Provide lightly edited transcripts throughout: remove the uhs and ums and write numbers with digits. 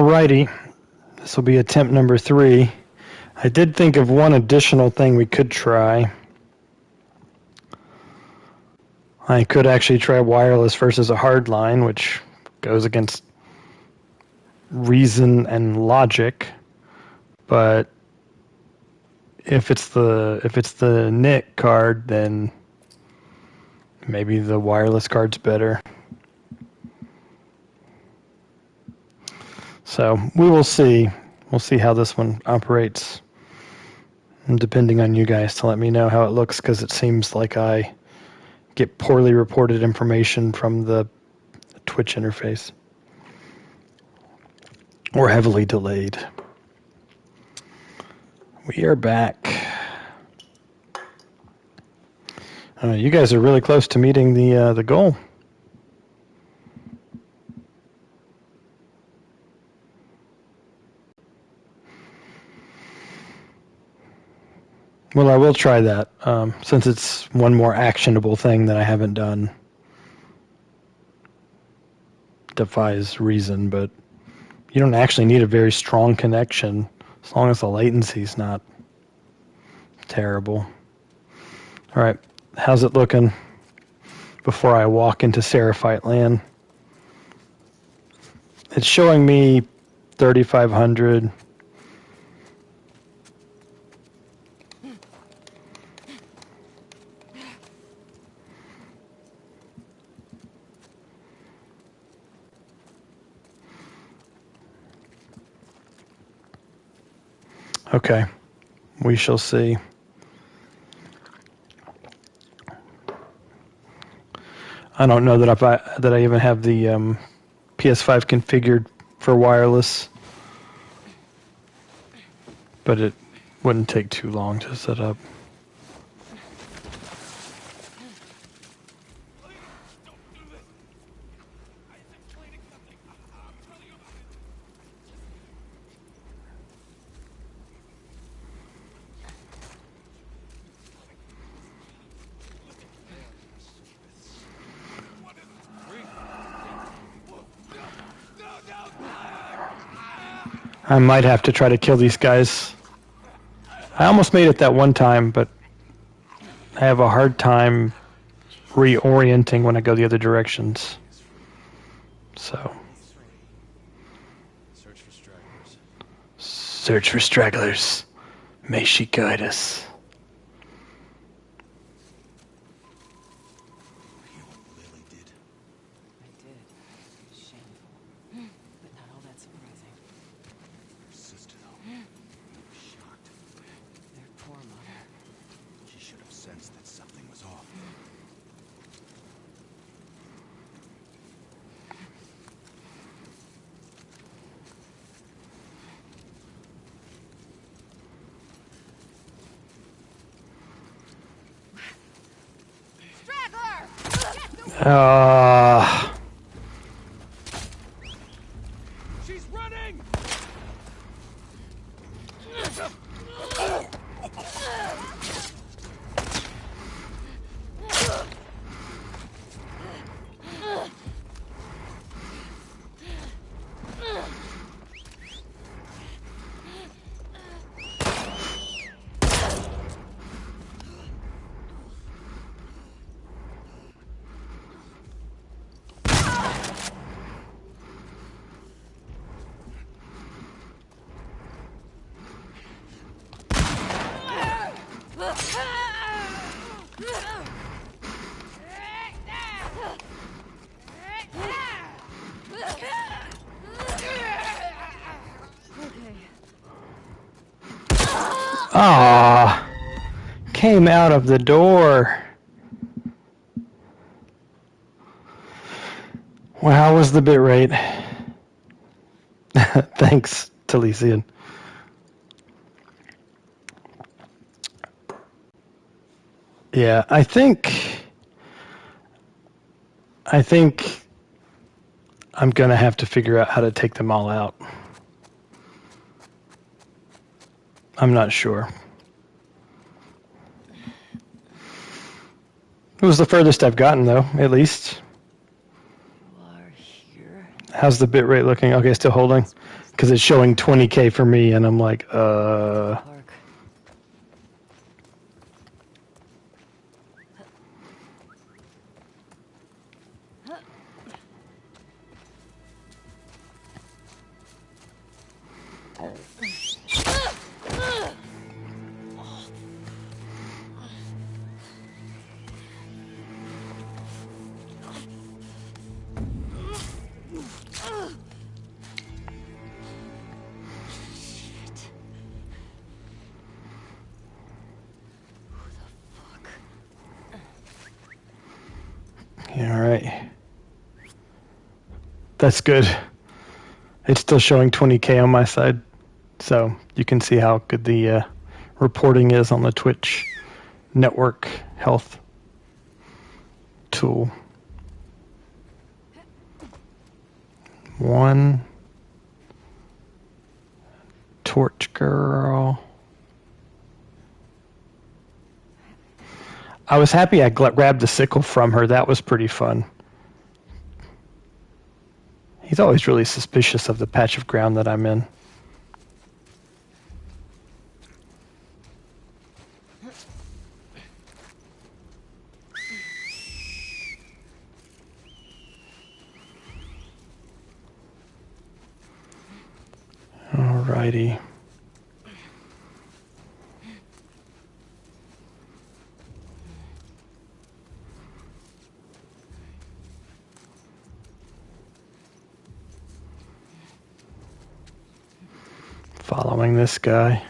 Alrighty, this will be attempt number 3. I did think of one additional thing we could try. I could actually try wireless versus a hard line, which goes against reason and logic. But if it's the Nick card, then maybe the wireless card's better. So we will see. We'll see how this one operates. And depending on you guys to let me know how it looks, because it seems like I get poorly reported information from the Twitch interface. Or heavily delayed. We are back. You guys are really close to meeting the goal. Well, I will try that, since it's one more actionable thing that I haven't done. Defies reason, but you don't actually need a very strong connection, as long as the latency's not terrible. All right, how's it looking before I walk into Seraphite land? It's showing me 3,500. Okay, we shall see. I don't know that I even have the PS5 configured for wireless, but it wouldn't take too long to set up. I might have to try to kill these guys. I almost made it that one time, but I have a hard time reorienting when I go the other directions. So. Search for stragglers. May she guide us. She's running. Ah, came out of the door. Well, how was the bit rate? Thanks, Talisian. Yeah, I think I'm gonna have to figure out how to take them all out. I'm not sure. It was the furthest I've gotten, though, at least. You are here. How's the bit rate looking? Okay, still holding. because it's showing 20K for me, and I'm like, Park. yeah, all right. That's good. It's still showing 20K on my side, so you can see how good the reporting is on the Twitch network health tool. One torch girl. I was happy I grabbed the sickle from her. That was pretty fun. He's always really suspicious of the patch of ground that I'm in. Alrighty. Following this guy.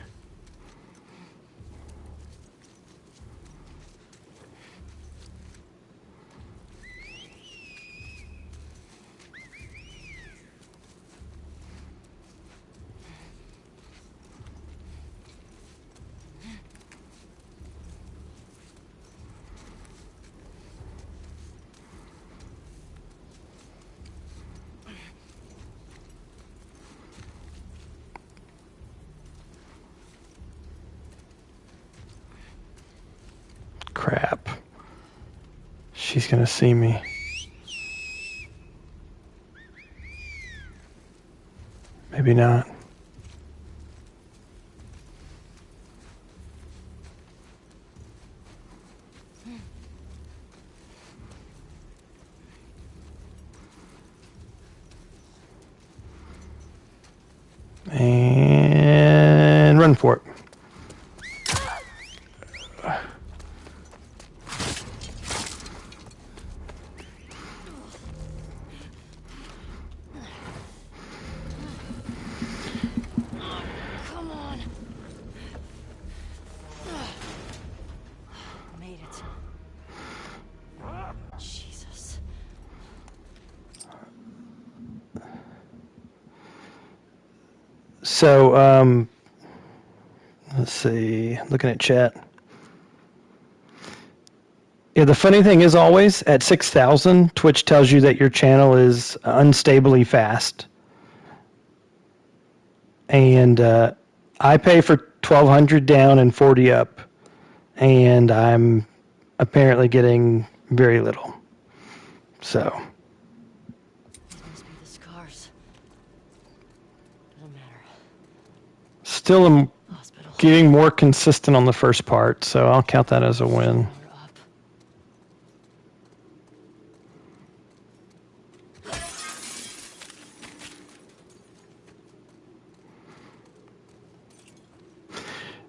Crap. She's gonna see me. Maybe not. And run for it. Come on. Made it. Jesus. So, let's see. Looking at chat. Yeah, the funny thing is always at 6,000, Twitch tells you that your channel is unstably fast. And I pay for 1,200 down and 40 up. And I'm apparently getting very little. So. These must be the scars. Doesn't matter. Still am Hospital. getting more consistent on the first part, so I'll count that as a win. We're up.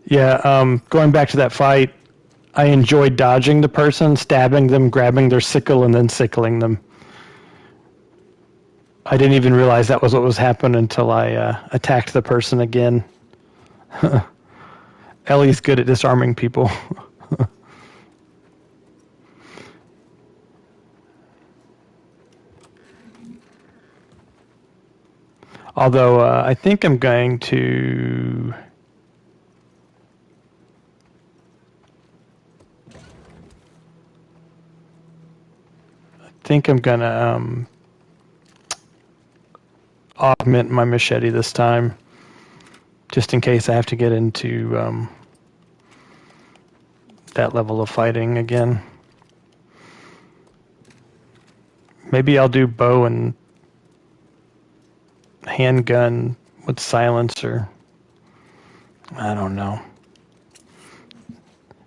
Yeah, going back to that fight, I enjoyed dodging the person, stabbing them, grabbing their sickle, and then sickling them. I didn't even realize that was what was happening until I attacked the person again. Ellie's good at disarming people. Although I think I'm going to... augment my machete this time, just in case I have to get into that level of fighting again. Maybe I'll do bow and handgun with silencer. I don't know.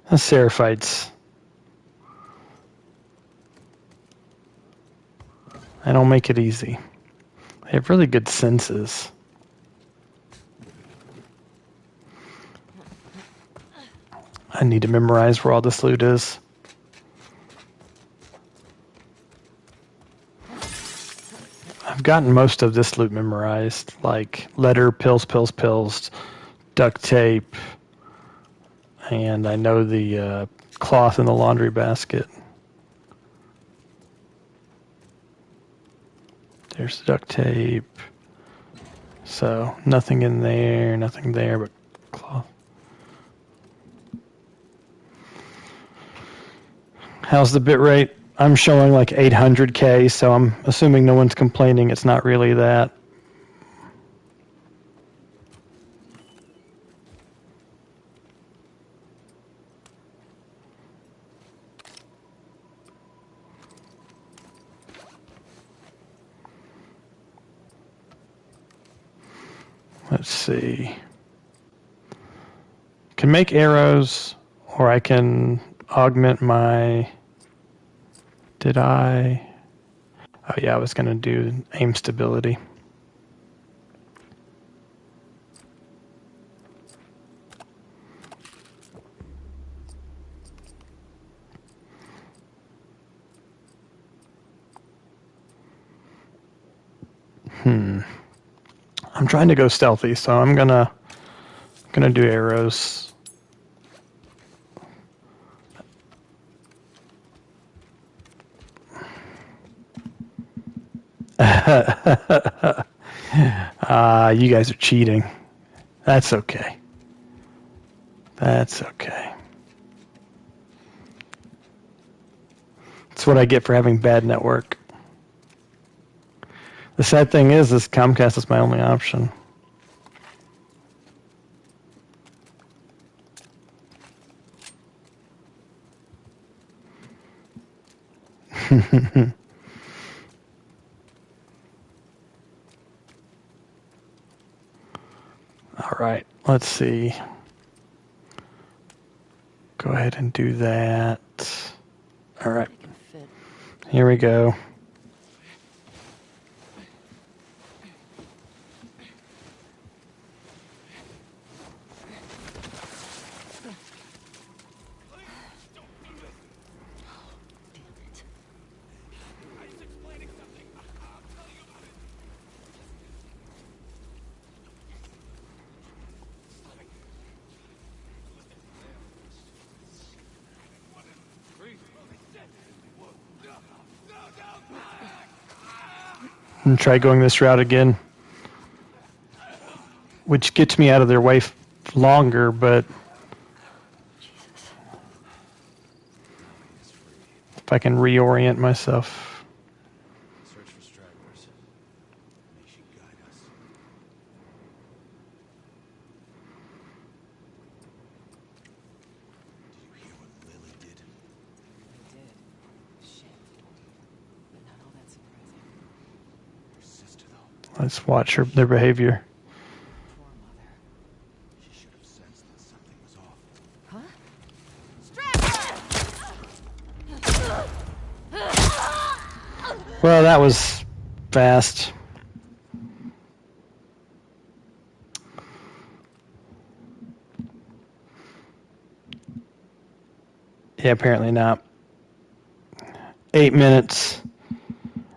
The Seraphites. They don't make it easy. They have really good senses. I need to memorize where all this loot is. I've gotten most of this loot memorized, like letter, pills, duct tape, and I know the cloth in the laundry basket. There's the duct tape. So nothing in there, nothing there but cloth. How's the bit rate? I'm showing like 800K, so I'm assuming no one's complaining. It's not really that. Let's see. Can make arrows, or I can augment my... Did I? Oh yeah, I was going to do aim stability. I'm trying to go stealthy, so I'm gonna do arrows. You guys are cheating. That's okay. That's okay. That's what I get for having bad network. The sad thing is, this Comcast is my only option. All right, let's see. Go ahead and do that. All right, here we go. And try going this route again, which gets me out of their way longer, but if I can reorient myself. Search for stragglers. May she guide us. Did you hear what Lily did? I did. Shit. But not all that surprising. Her sister, though. Let's watch their behavior. Poor mother. She should have sensed that something was off. Huh? Well, that was fast. Yeah, apparently not. 8 minutes.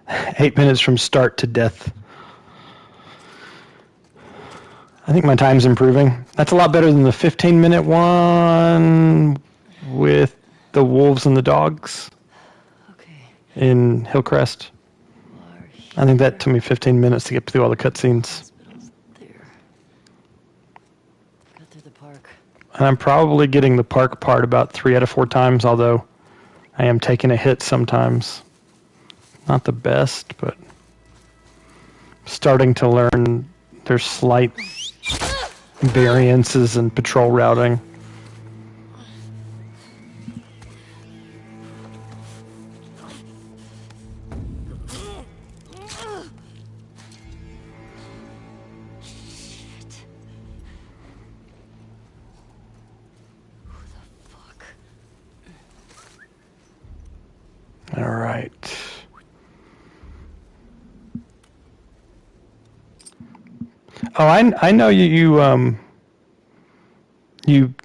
8 minutes from start to death. I think my time's improving. That's a lot better than the 15-minute one with the wolves and the dogs Okay. in Hillcrest. I think that took me 15 minutes to get through all the cutscenes. Hospital's there. Got through the park. And I'm probably getting the park part about 3 out of 4 times, although I am taking a hit sometimes. Not the best, but starting to learn there's slight variances in patrol routing. All right. Oh, I know you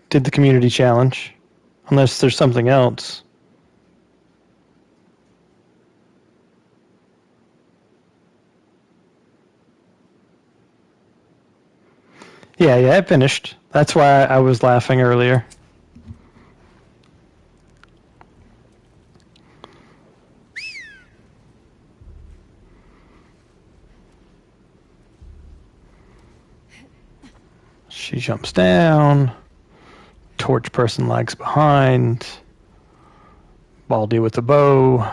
did the community challenge, unless there's something else. Yeah, it finished. That's why I was laughing earlier. She jumps down. Torch person lags behind. Baldy with the bow.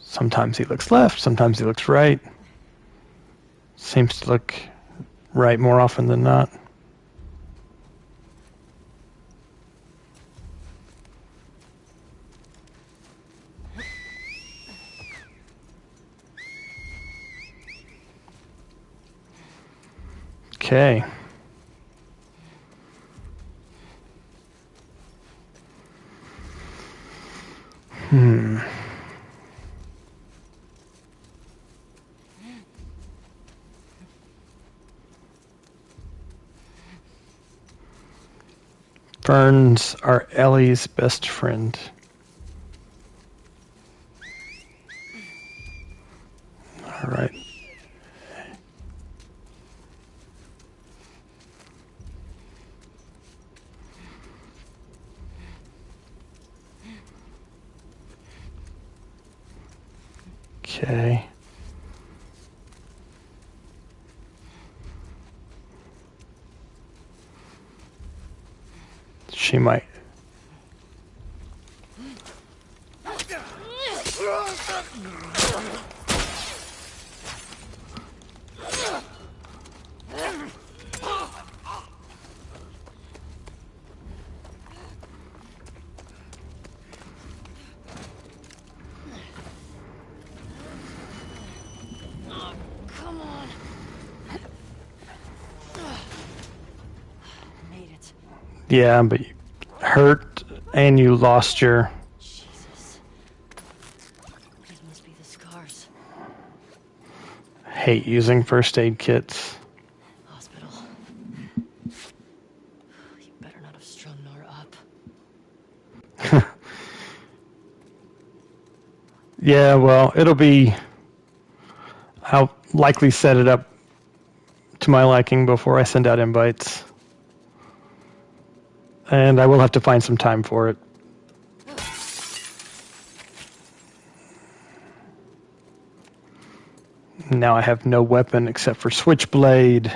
Sometimes he looks left, sometimes he looks right. Seems to look right more often than not. Okay. Ferns are Ellie's best friend. All right. Okay. She might. Come on. Made it. Yeah, but you hurt and you lost your. Jesus. These must be the scars. Hate using first aid kits. Hospital. You better not have strung Nora up. Yeah, well, it'll be. I'll likely set it up to my liking before I send out invites. And I will have to find some time for it. Now I have no weapon except for Switchblade.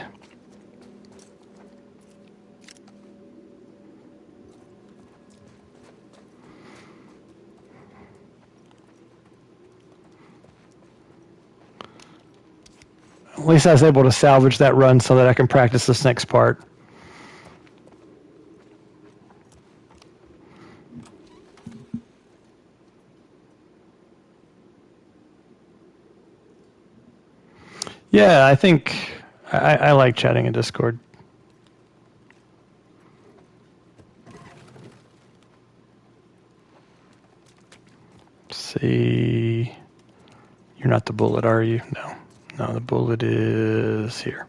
At least I was able to salvage that run so that I can practice this next part. Yeah, I think I like chatting in Discord. Let's see. You're not the bullet, are you? No. No, the bullet is here.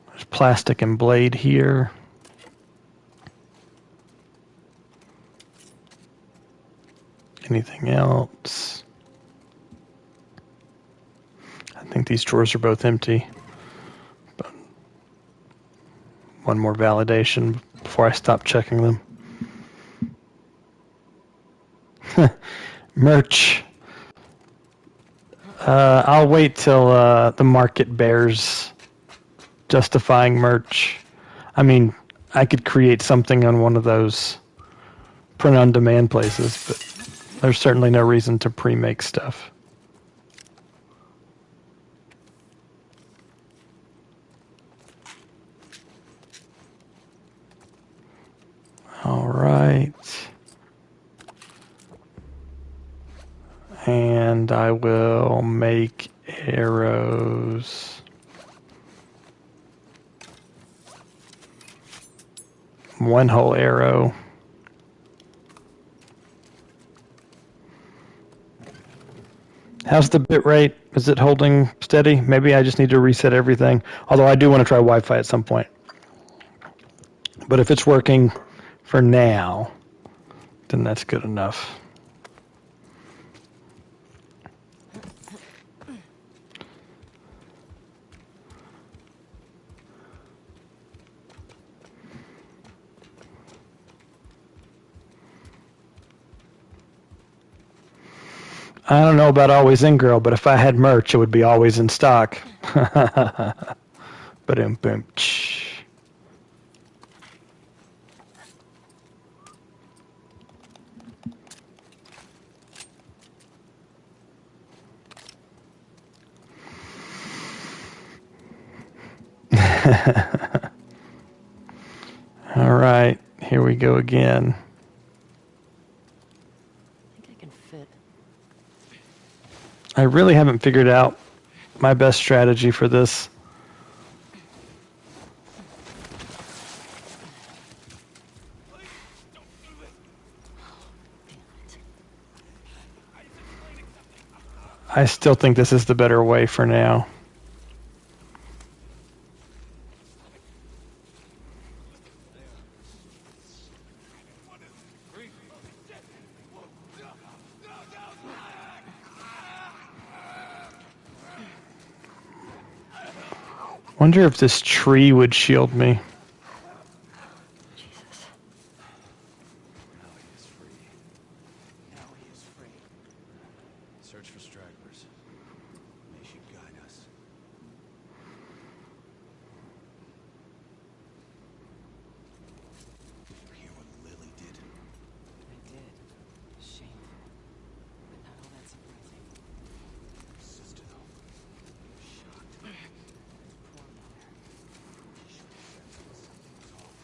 There's plastic and blade here. Anything else? I think these drawers are both empty. But one more validation before I stop checking them. Merch. I'll wait till the market bears justifying merch. I mean, I could create something on one of those print-on-demand places, but there's certainly no reason to pre-make stuff. All right. And And I will make arrows. One whole arrow. How's the bit rate? Is it holding steady? Maybe I just need to reset everything. Although I do want to try Wi-Fi at some point. But if it's working for now, then that's good enough. I don't know about Always In Girl, but if I had merch, it would be always in stock. Boom, boom. All right, here we go again. I think I can fit. I really haven't figured out my best strategy for this. I still think this is the better way for now. Wonder if this tree would shield me. Jesus. Now he is free. Now he is free. Search for stragglers. They should guide us. Did you hear what Lily did? I did. Shameful. But not all that surprising. Her sister, though. Shot. Poor mother. She should have said when something was off.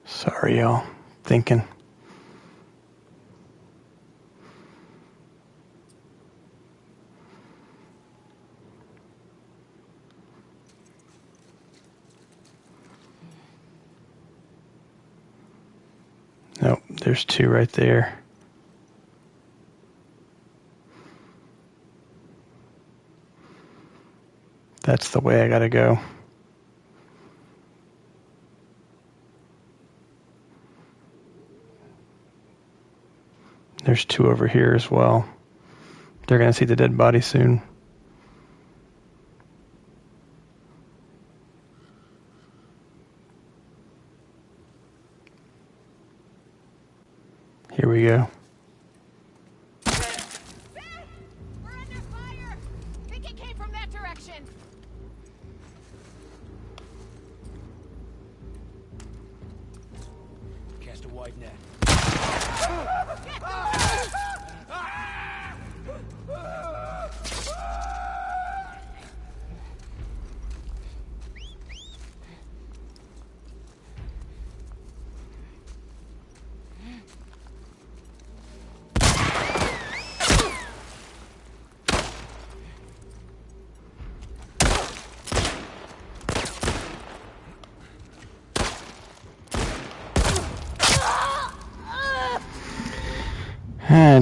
Sorry, y'all. Thinking. Nope, there's two right there. That's the way I gotta go. There's two over here as well. They're gonna see the dead body soon. Here we go. We're under fire! Think it came from that direction! Cast a wide net.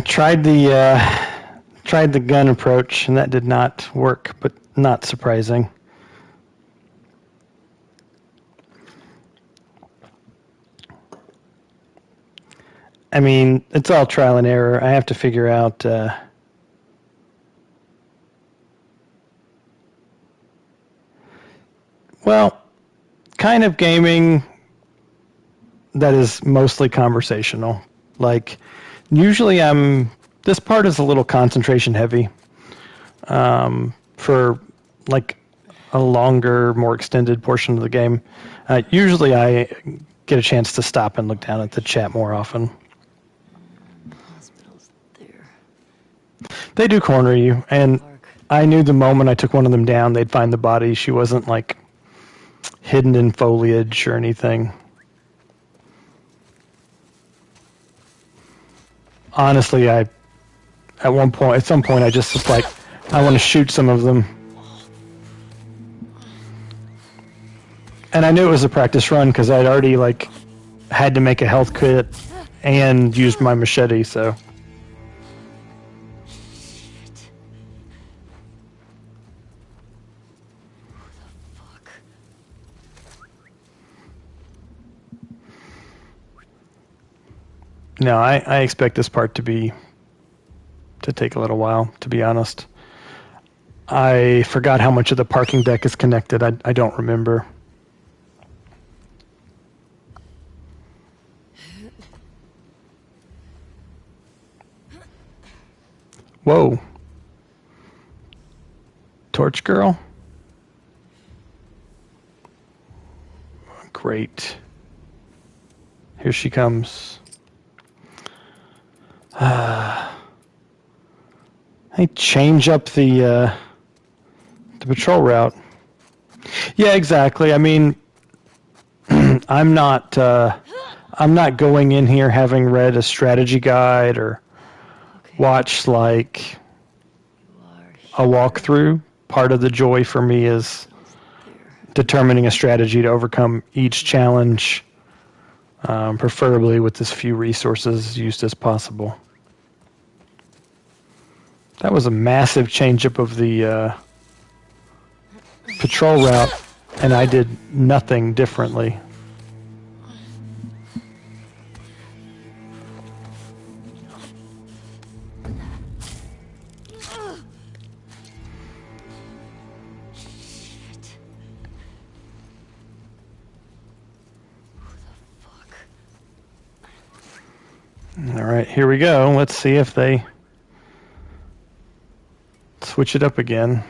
Tried the gun approach, and that did not work, but not surprising. I mean, it's all trial and error. I have to figure out Well, kind of gaming that is mostly conversational. Like, usually this part is a little concentration heavy. For like a longer, more extended portion of the game. Usually I get a chance to stop and look down at the chat more often. Hospital's there. They do corner you, and Park. I knew the moment I took one of them down, they'd find the body. She wasn't like hidden in foliage or anything. Honestly, at some point, I just was like, I want to shoot some of them. And I knew it was a practice run because I'd already like had to make a health kit and used my machete, so. Fuck. No, I expect this part to take a little while, to be honest. I forgot how much of the parking deck is connected. I don't remember. Whoa. Torch girl? Great. Here she comes. I change up the patrol route. Yeah, exactly. I mean, I'm not going in here having read a strategy guide or watched like a walkthrough. Part of the joy for me is determining a strategy to overcome each challenge, preferably with as few resources used as possible. That was a massive change-up of the patrol route, and I did nothing differently. All right, here we go. Let's see if they switch it up again.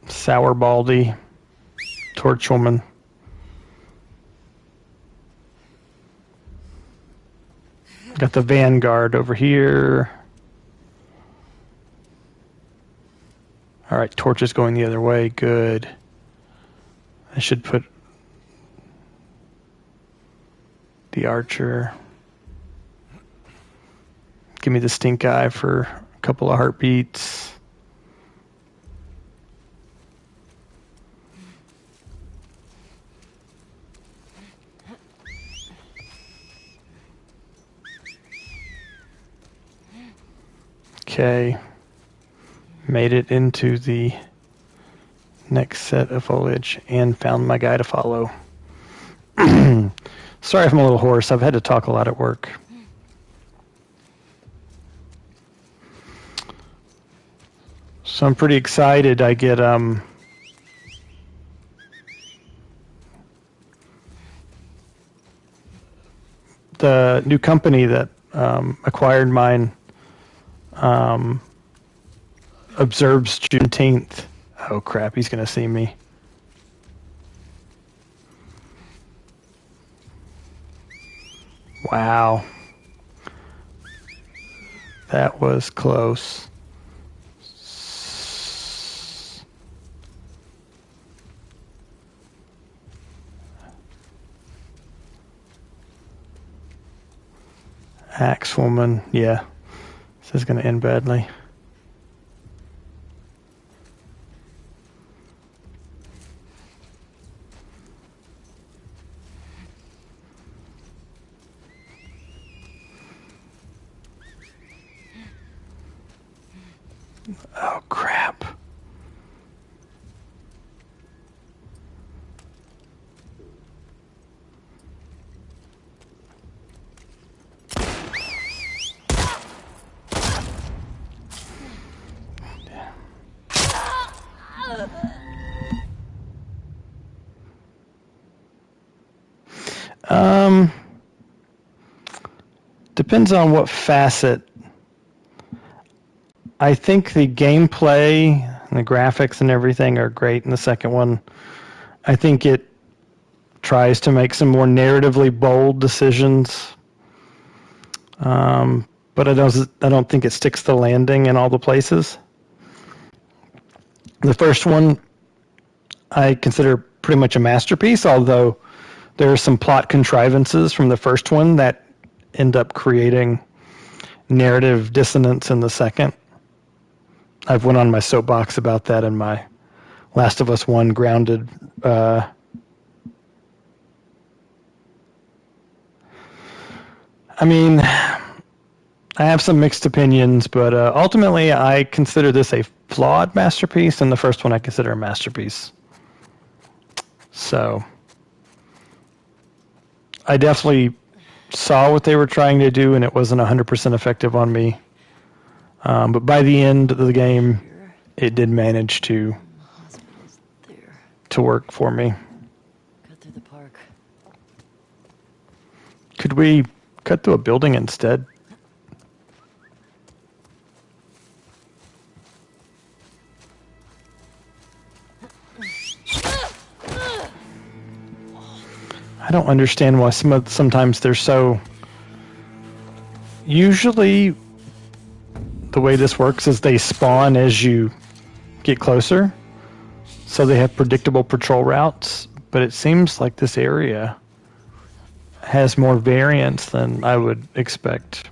Sour Baldy, Torch Woman. Got the Vanguard over here. All right, Torch is going the other way. Good. I should put the Archer. Give me the Stink Eye for a couple of heartbeats. Okay. Made it into the next set of foliage and found my guy to follow. Sorry if I'm a little hoarse. I've had to talk a lot at work. So I'm pretty excited. I get the new company that acquired mine observes Juneteenth. Oh crap, he's gonna see me. Wow. That was close. Axe Woman, yeah. This is going to end badly. Oh, crap. Depends on what facet. I think the gameplay and the graphics and everything are great in the second one. I think it tries to make some more narratively bold decisions. But I don't think it sticks the landing in all the places. The first one I consider pretty much a masterpiece, although there are some plot contrivances from the first one that end up creating narrative dissonance in the second. I've went on my soapbox about that in my Last of Us 1 Grounded. I mean, I have some mixed opinions, but ultimately I consider this a flawed masterpiece, and the first one I consider a masterpiece. So I definitely saw what they were trying to do, and it wasn't 100% effective on me. But by the end of the game, it did manage to work for me. Cut through the park. Could we cut through a building instead? I don't understand why sometimes they're so... Usually, the way this works is they spawn as you get closer, so they have predictable patrol routes, but it seems like this area has more variance than I would expect.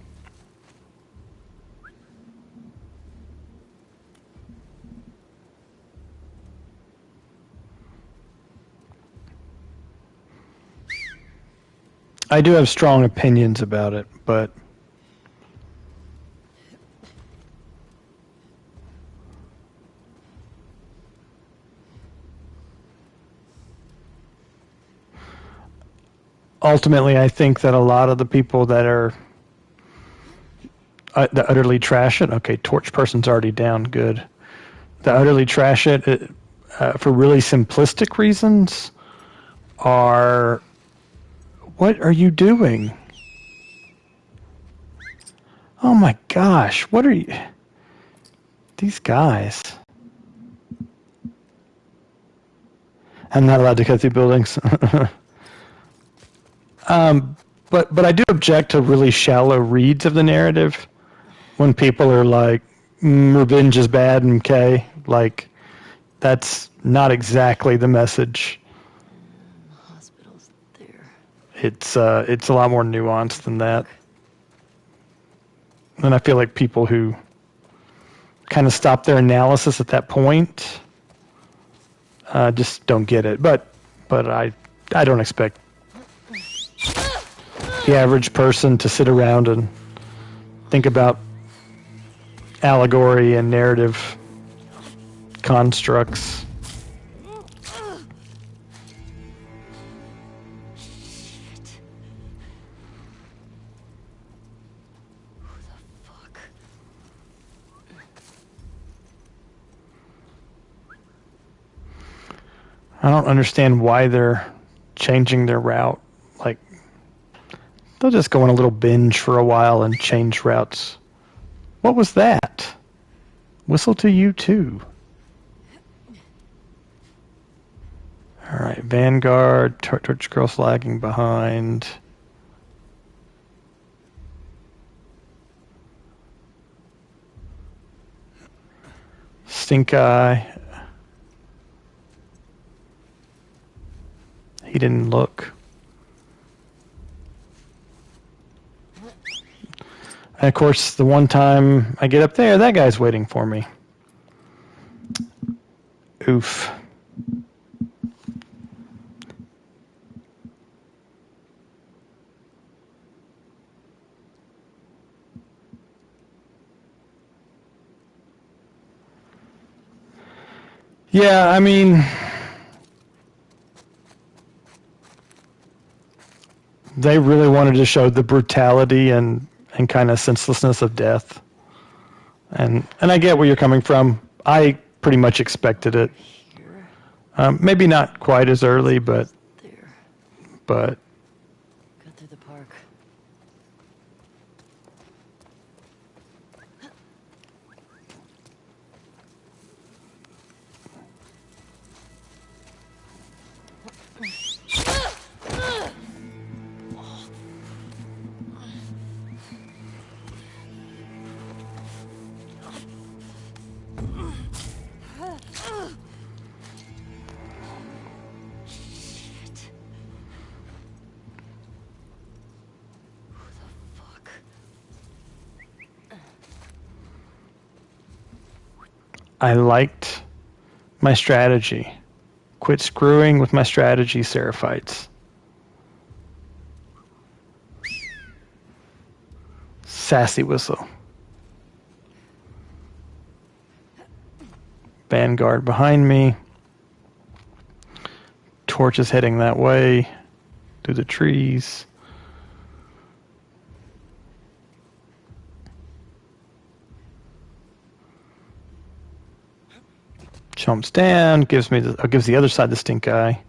I do have strong opinions about it, but ultimately I think that a lot of the people that are that utterly trash it, okay, torch person's already down, good. That utterly trash it for really simplistic reasons are... What are you doing? Oh my gosh, what are you... These guys. I'm not allowed to cut through buildings. But I do object to really shallow reads of the narrative when people are like, revenge is bad and okay. Like, that's not exactly the message. Hospital's there. It's a lot more nuanced than that. And I feel like people who kind of stop their analysis at that point just don't get it. But I don't expect the average person to sit around and think about allegory and narrative constructs. I don't understand why they're changing their route. Like, they'll just go on a little binge for a while and change routes. What was that? Whistle to you too. All right, Vanguard, Torch Girl's lagging behind. Stink Eye. He didn't look. And of course, the one time I get up there, that guy's waiting for me. Oof. Yeah, I mean, they really wanted to show the brutality and kind of senselessness of death. And I get where you're coming from. I pretty much expected it. Maybe not quite as early, but Cut through the park. I liked my strategy. Quit screwing with my strategy, Seraphites. Sassy whistle. Vanguard behind me. Torch is heading that way through the trees. Jumps down, gives the other side the stink eye.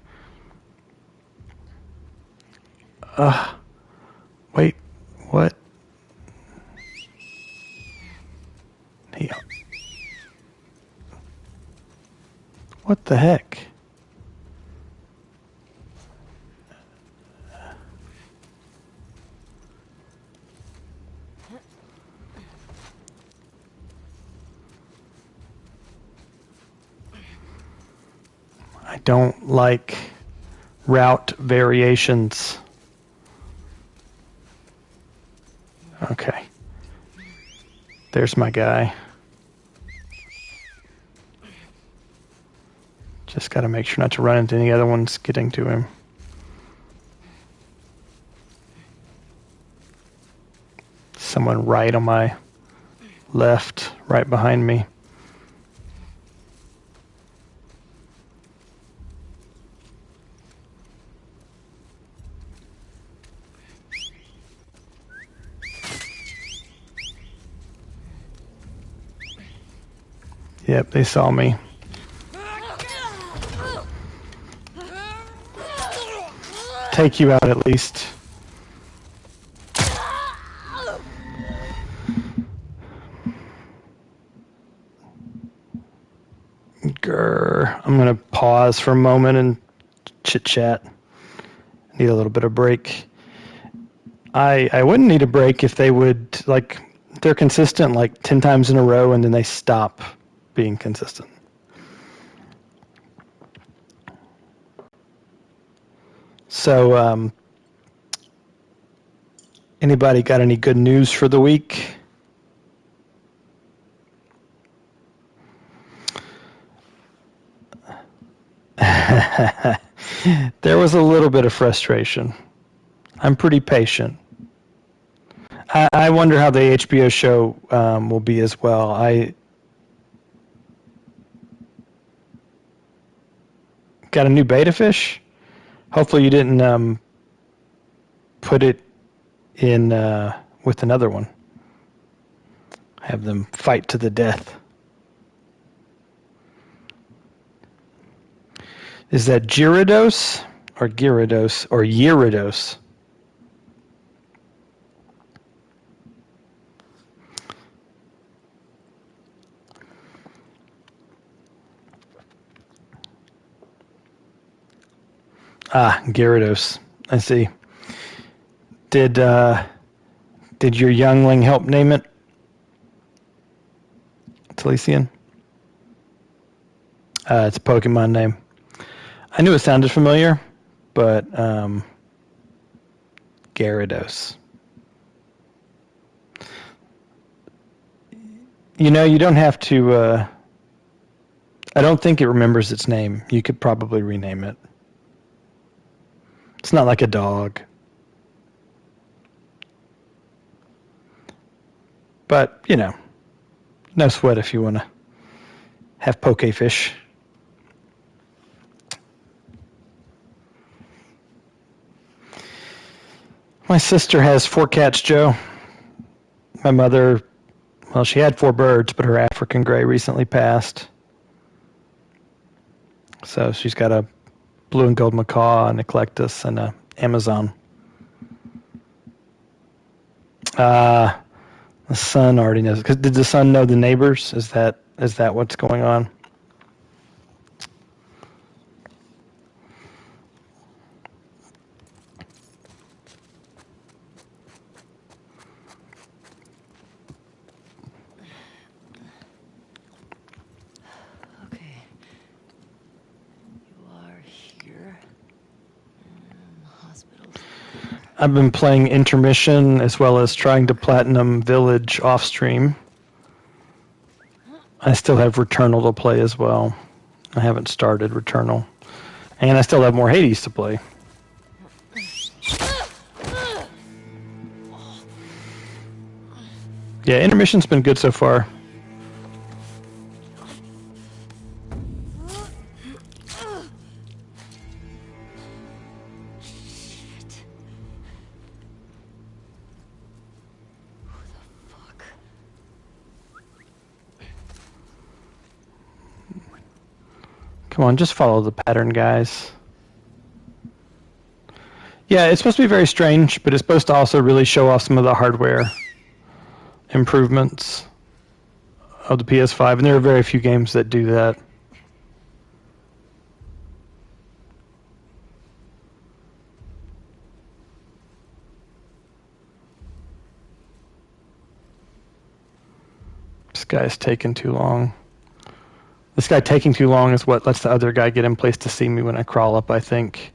Wait, what? What the heck? I don't like route variations. Okay. There's my guy. Just got to make sure not to run into any other ones getting to him. Someone right on my left, right behind me. Yep, they saw me. Take you out at least. Grr. I'm going to pause for a moment and chit-chat. Need a little bit of break. I wouldn't need a break if they would, like, they're consistent like 10 times in a row and then they stop being consistent. So, anybody got any good news for the week? There was a little bit of frustration. I'm pretty patient. I wonder how the HBO show will be as well. I got a new beta fish. Hopefully you didn't put it in with another one. Have them fight to the death. Is that Gyarados or Gyarados or Gyarados? Gyarados. I see. Did your youngling help name it? Talisian? It's a Pokemon name. I knew it sounded familiar, but Gyarados. You know, you don't have to... I don't think it remembers its name. You could probably rename it. It's not like a dog. But, you know, no sweat if you want to have pokefish. My sister has 4 cats, Joe. My mother, well, she had 4 birds, but her African gray recently passed. So she's got a blue and gold macaw, an eclectus, and a Amazon. The son already knows. Did the son know the neighbors? Is that what's going on? Okay. You are here. Hospitals. I've been playing Intermission as well as trying to platinum Village off stream. I still have Returnal to play as well. I haven't started Returnal. And I still have more Hades to play. Yeah, intermission's been good so far. Come on, just follow the pattern, guys. Yeah, it's supposed to be very strange, but it's supposed to also really show off some of the hardware improvements of the PS5, and there are very few games that do that. This guy's taking too long. This guy taking too long is what lets the other guy get in place to see me when I crawl up, I think.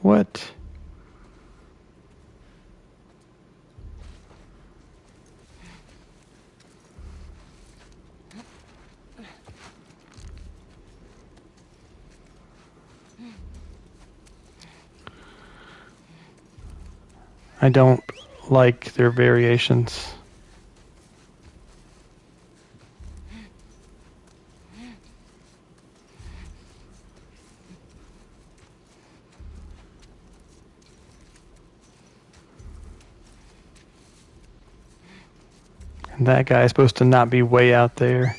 What? I don't like their variations. And that guy is supposed to not be way out there.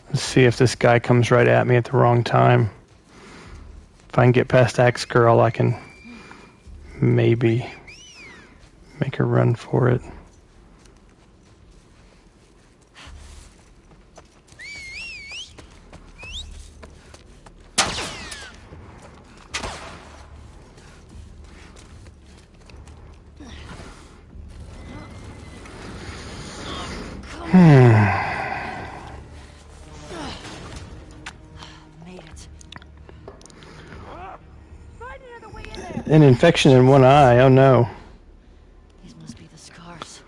Let's see if this guy comes right at me at the wrong time. If I can get past Axe Girl, I can maybe make her run for it. An infection in one eye, oh no. These must be the scars.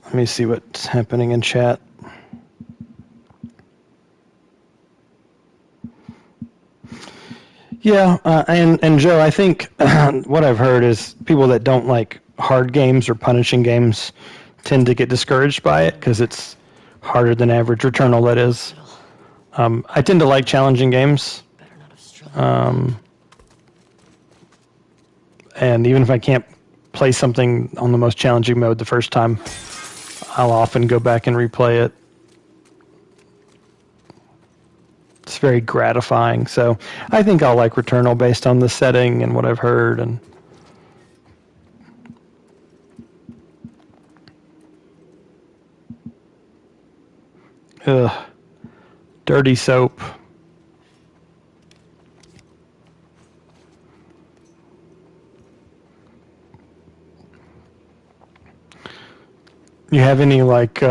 Let me see what's happening in chat. Yeah, and Joe, I think what I've heard is people that don't like hard games or punishing games tend to get discouraged by it because it's harder than average. Returnal, that is. I tend to like challenging games. Better not have struggled. And even if I can't play something on the most challenging mode the first time, I'll often go back and replay it. It's very gratifying. So I think I'll like Returnal based on the setting and what I've heard. And dirty soap. You have any like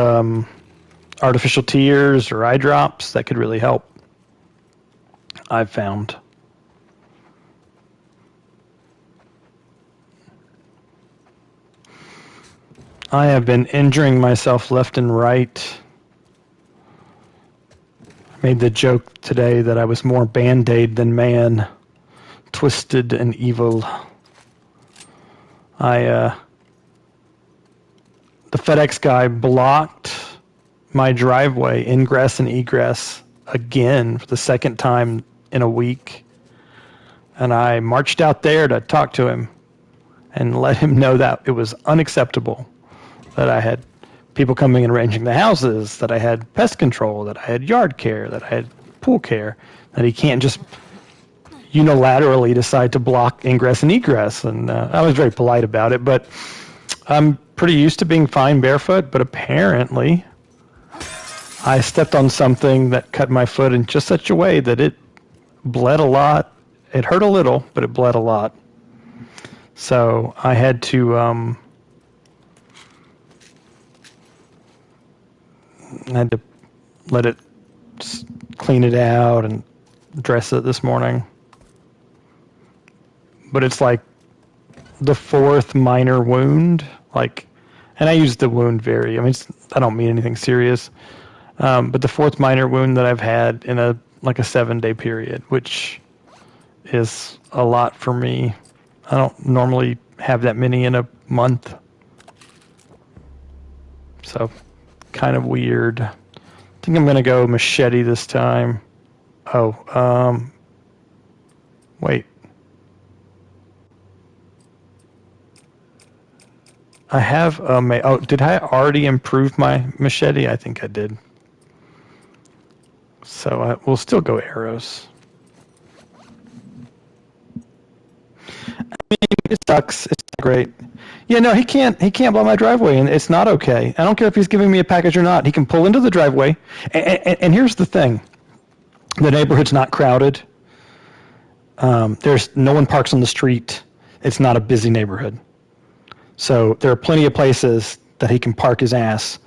artificial tears or eye drops that could really help? I've found. I have been injuring myself left and right. I made the joke today that I was more Band-Aid than man, twisted and evil. The FedEx guy blocked my driveway, ingress and egress, again for the second time in a week. And I marched out there to talk to him and let him know that it was unacceptable, that I had people coming and arranging the houses, that I had pest control, that I had yard care, that I had pool care, that he can't just unilaterally decide to block ingress and egress. And I was very polite about it, but I'm pretty used to being fine barefoot, but apparently I stepped on something that cut my foot in just such a way that it bled a lot. It hurt a little, but it bled a lot. So I had to let it clean it out and dress it this morning. But it's like the fourth minor wound, and I use the wound I don't mean anything serious, but the fourth minor wound that I've had in a 7-day period, which is a lot for me. I don't normally have that many in a month, so kind of weird. I think I'm gonna go machete this time. Wait. I have did I already improve my machete? I think I did. So we'll still go arrows. I mean, it sucks. It's not great. Yeah, no, he can't blow my driveway, and it's not okay. I don't care if he's giving me a package or not. He can pull into the driveway, and here's the thing: the neighborhood's not crowded. There's no one parks on the street. It's not a busy neighborhood. So there are plenty of places that he can park his ass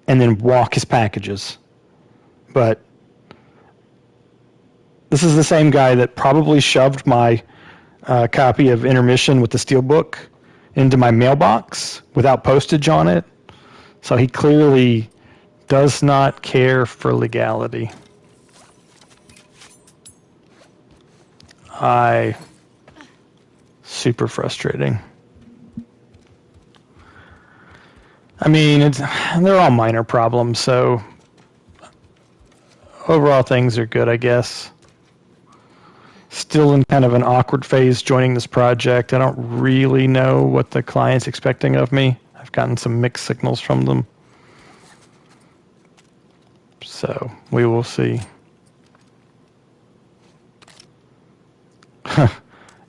and then walk his packages. But this is the same guy that probably shoved my copy of Intermission with the Steelbook into my mailbox without postage on it. So he clearly does not care for legality. Super frustrating. I mean, they're all minor problems, so overall things are good, I guess. Still in kind of an awkward phase joining this project. I don't really know what the client's expecting of me. I've gotten some mixed signals from them. So we will see.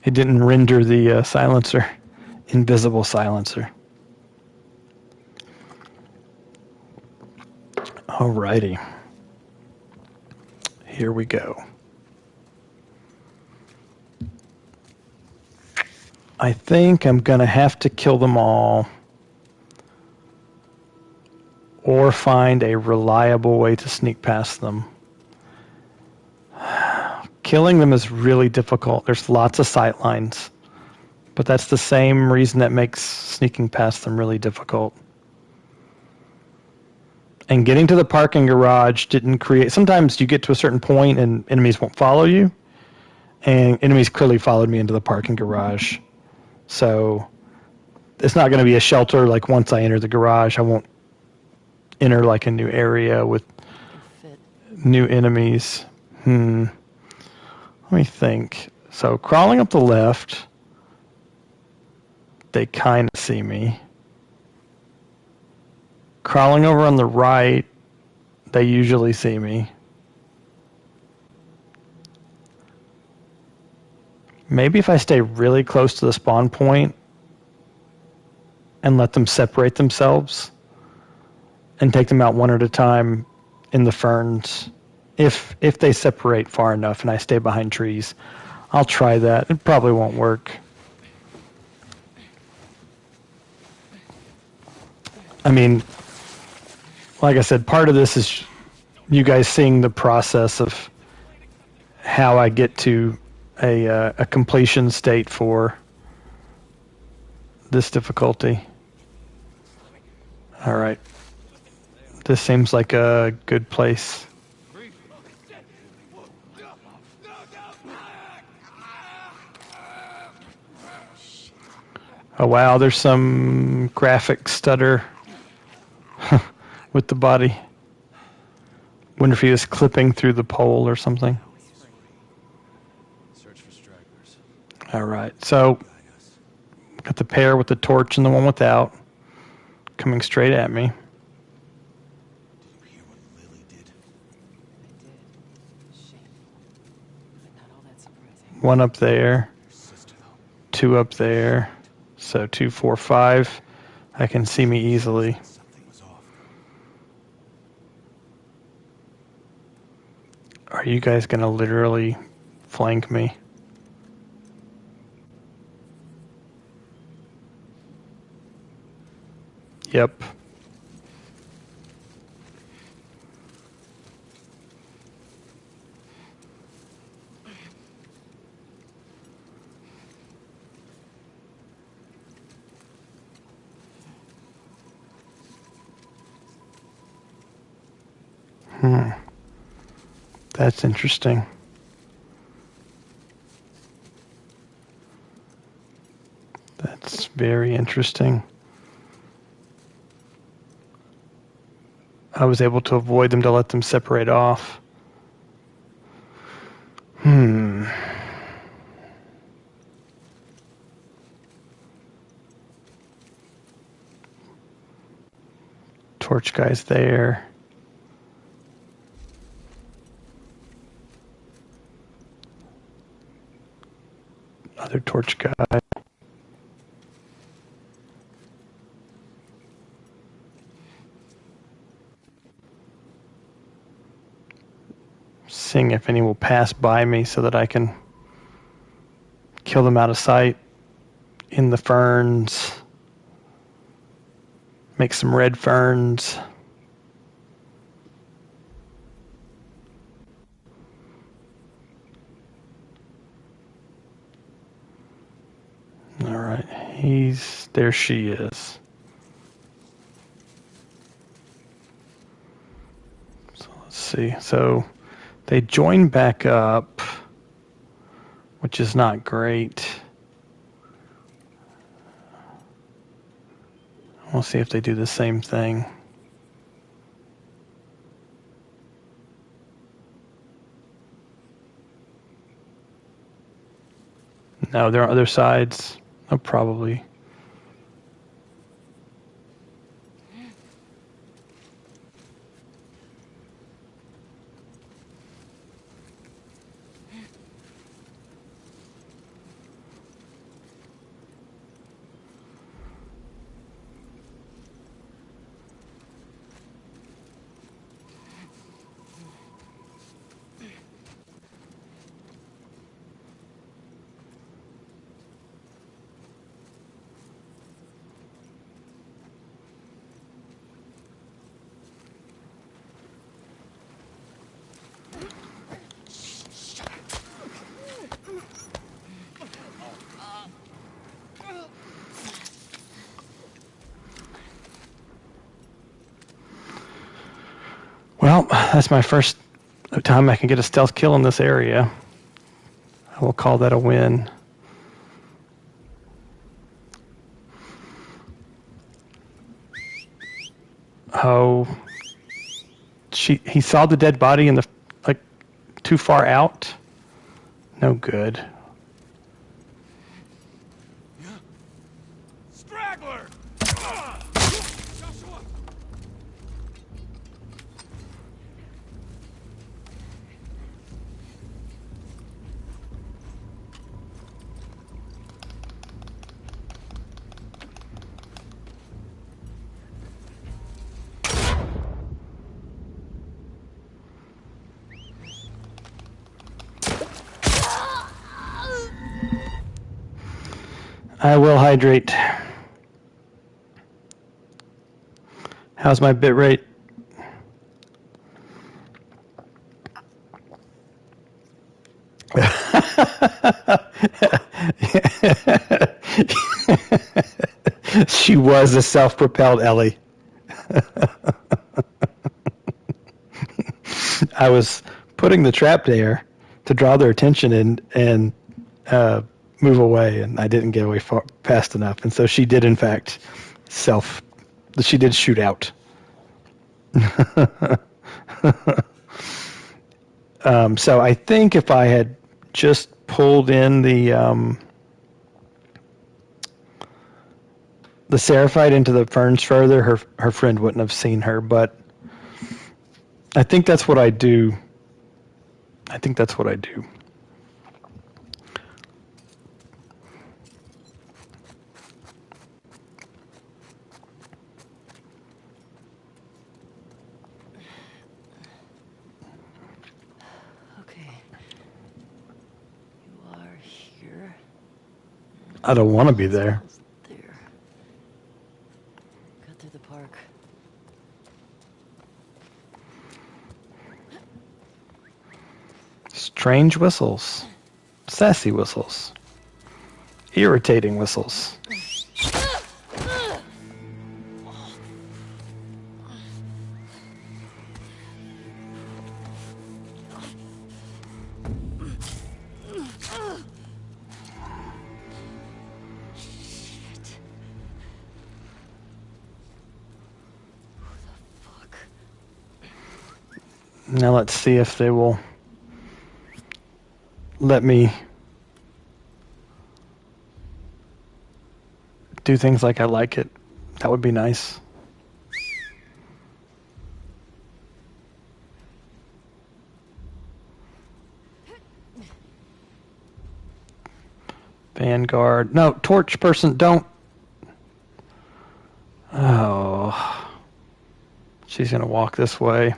It didn't render the silencer, invisible silencer. Alrighty. Here we go. I think I'm going to have to kill them all or find a reliable way to sneak past them. Killing them is really difficult. There's lots of sight lines, but that's the same reason that makes sneaking past them really difficult. And getting to the parking garage didn't create... Sometimes you get to a certain point and enemies won't follow you, and enemies clearly followed me into the parking garage. So it's not going to be a shelter like once I enter the garage. I won't enter like a new area with new enemies. Let me think. So crawling up the left, they kind of see me. Crawling over on the right, they usually see me. Maybe if I stay really close to the spawn point and let them separate themselves and take them out one at a time in the ferns, if they separate far enough and I stay behind trees, I'll try that. It probably won't work. I mean, like I said, part of this is you guys seeing the process of how I get to a completion state for this difficulty. All right. This seems like a good place. Oh wow, there's some graphic stutter with the body. Wonder if he was clipping through the pole or something. Search for stragglers. All right, so got the pair with the torch and the one without coming straight at me. Did you hear what Lily did? I did. Shame. But not all that surprising. One up there. Your sister, though. Two up there. So 2, 4, 5. I can see me easily. Something was off. Are you guys going to literally flank me? Yep. That's interesting. That's very interesting. I was able to avoid them to let them separate off. Torch guy's there. Other torch guy. Seeing if any will pass by me so that I can kill them out of sight in the ferns. Make some red ferns. All right, there she is. So let's see. So they join back up, which is not great. We'll see if they do the same thing. No, there are other sides. Oh, probably. Well, that's my first time I can get a stealth kill in this area. I will call that a win. Oh, he saw the dead body in the too far out. No good. Straggler! Joshua! I will hydrate. How's my bit rate? She was a self-propelled Ellie. I was putting the trap there to draw their attention and move away, and I didn't get away fast enough. And so she did, in fact, she did shoot out. So I think if I had just pulled in the Seraphite into the ferns further, her friend wouldn't have seen her. But I think that's what I do. I don't want to be there. There. Cut through the park. Strange whistles. Sassy whistles. Irritating whistles. Now let's see if they will let me do things like I like it. That would be nice. Vanguard. No, torch person, don't. Oh. She's going to walk this way.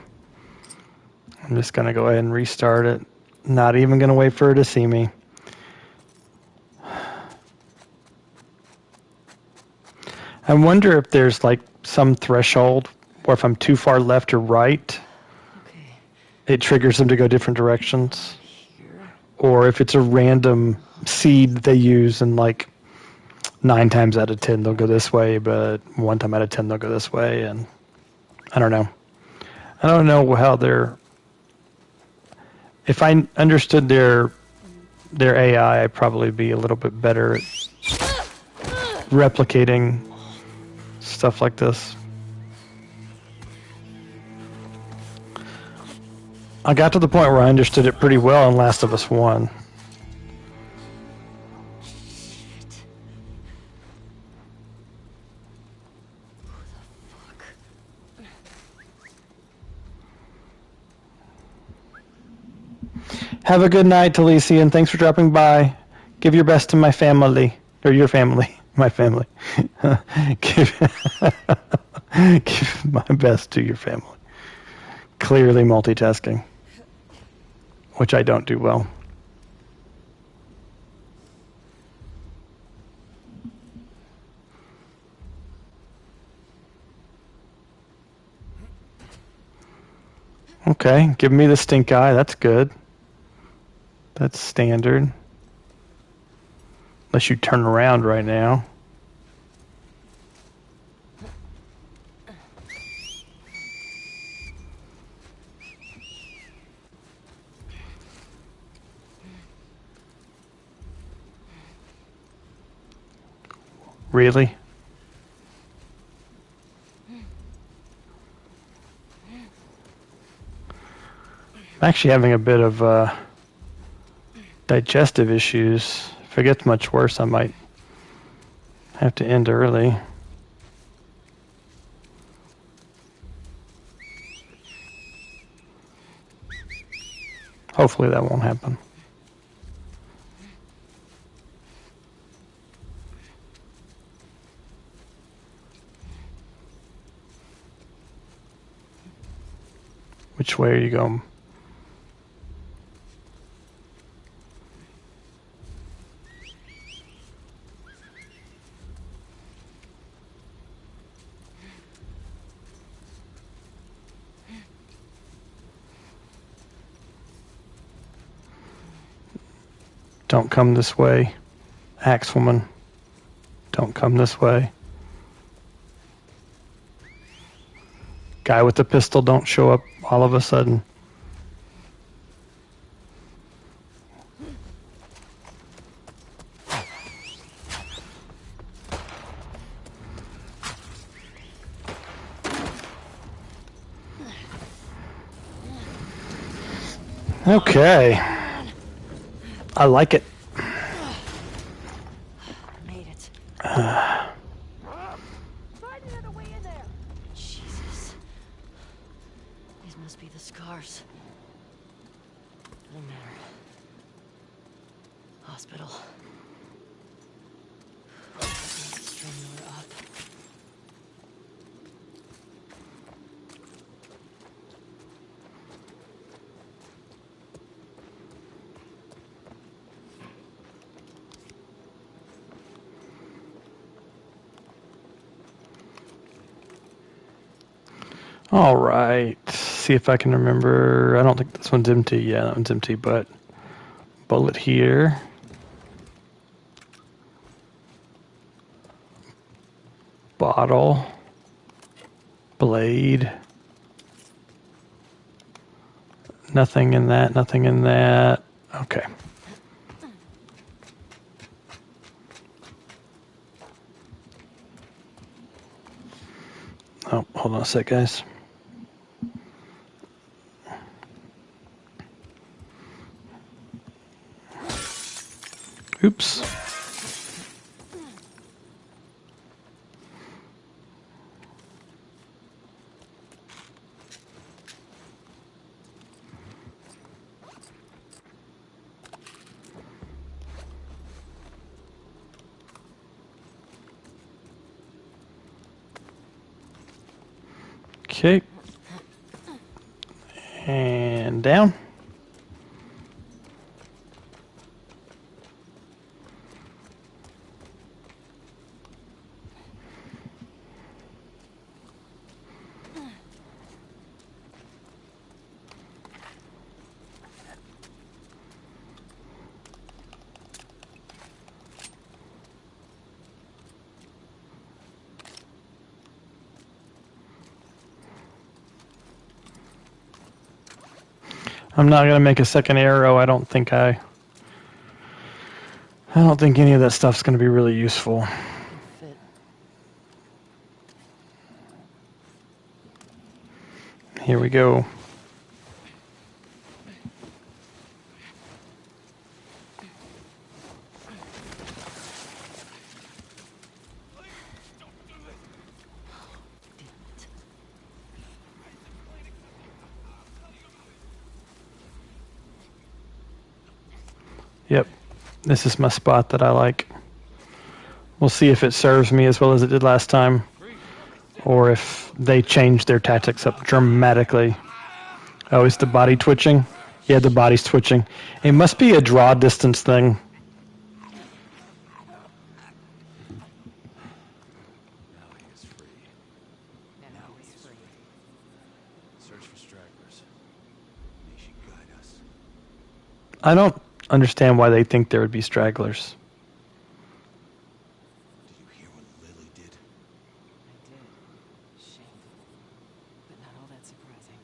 I'm just going to go ahead and restart it. Not even going to wait for her to see me. I wonder if there's like some threshold, or if I'm too far left or right, Okay. it triggers them to go different directions. Here. Or if it's a random seed they use, and like 9 times out of 10 they'll go this way, but 1 time out of 10 they'll go this way, and I don't know. I don't know how they're. If I understood their AI, I'd probably be a little bit better at replicating stuff like this. I got to the point where I understood it pretty well in Last of Us 1. Have a good night, Talisi, and thanks for dropping by. Give your best to my family. Or your family. My family. give my best to your family. Clearly multitasking. Which I don't do well. Okay, give me the stink eye. That's good. That's standard. Unless you turn around right now. Really? I'm actually having a bit of digestive issues. If it gets much worse, I might have to end early. Hopefully that won't happen. Which way are you going? Don't come this way, Axewoman. Don't come this way. Guy with the pistol, don't show up all of a sudden. Okay. I like it. Made it. Find another way in there. Jesus. These must be the scars. Doesn't matter. Hospital. Strenuous up. All right. See if I can remember. I don't think this one's empty. Yeah, that one's empty, but bullet here. Bottle. Blade. Nothing in that, nothing in that. Okay. Oh, hold on a sec, guys. Oops. Okay. And down. I'm not going to make a second arrow. I don't think any of that stuff's going to be really useful. Fit. Here we go. Yep, this is my spot that I like. We'll see if it serves me as well as it did last time, or if they change their tactics up dramatically. Oh, is the body twitching? Yeah, the body's twitching. It must be a draw distance thing. Now he is free. Now he's free. Search for stragglers. May she guide us. I don't understand why they think there would be stragglers. Did you hear what Lily did? I did. Shameful. But not all that surprising.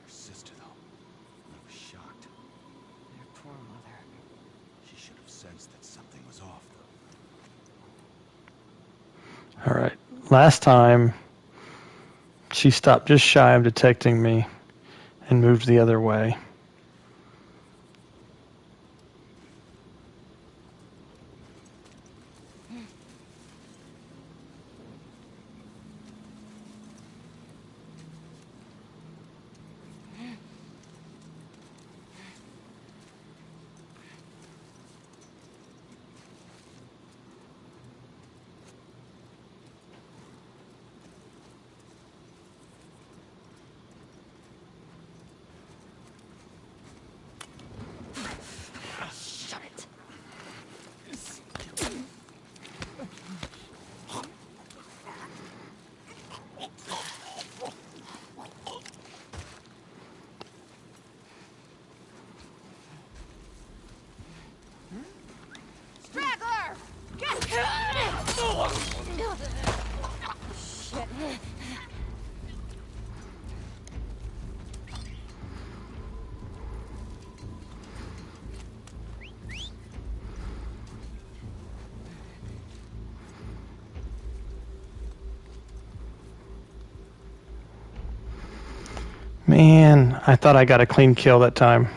Her sister, though. I was shocked. Their poor mother. She should have sensed that something was off, though. All right. Last time, she stopped just shy of detecting me and moved the other way. Shut it. Straggler! Get Shit. Man, I thought I got a clean kill that time.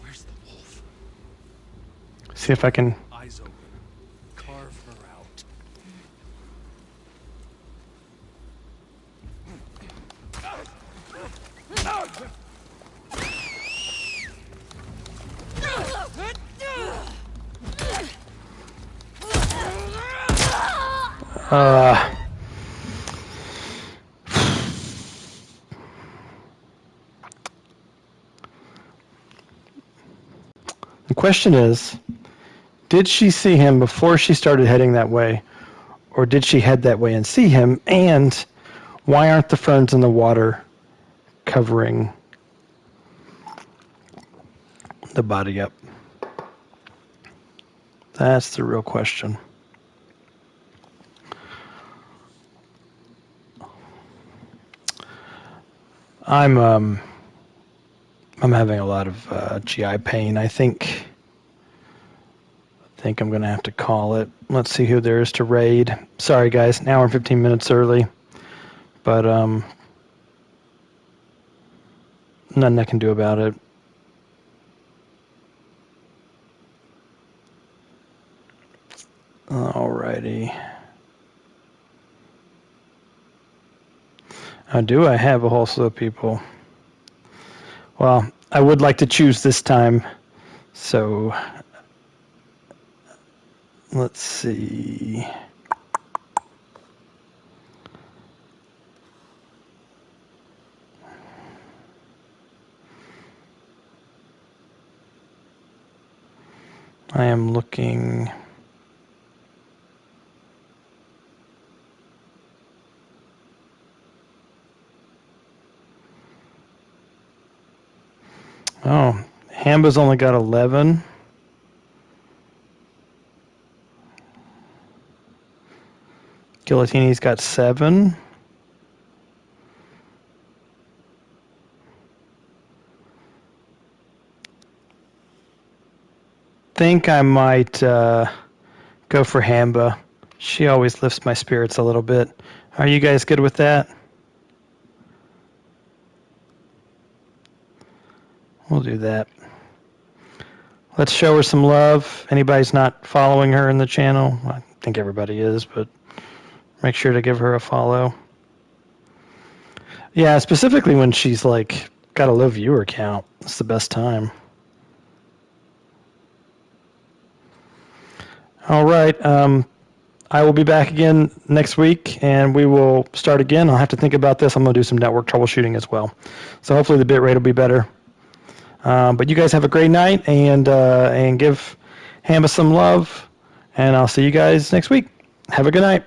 Where's the wolf? See if I can... Eyes open. Carve her out. The question is, did she see him before she started heading that way, or did she head that way and see him? And why aren't the ferns in the water covering the body up? That's the real question. I'm having a lot of GI pain. I think I'm going to have to call it. Let's see who there is to raid. Sorry, guys, an hour and 15 minutes early. But nothing I can do about it. Alrighty. Do I have a whole slew of people? Well, I would like to choose this time. So, let's see. I am looking. Oh, Hamba's only got 11. Guillotini's got 7. Think I might go for Hamba. She always lifts my spirits a little bit. Are you guys good with that? We'll do that. Let's show her some love. Anybody's not following her in the channel? I think everybody is, but make sure to give her a follow. Yeah, specifically when she's like got a low viewer count. It's the best time. All right. I will be back again next week, and we will start again. I'll have to think about this. I'm going to do some network troubleshooting as well. So hopefully the bitrate will be better. But you guys have a great night, and give Hamba some love, and I'll see you guys next week. Have a good night.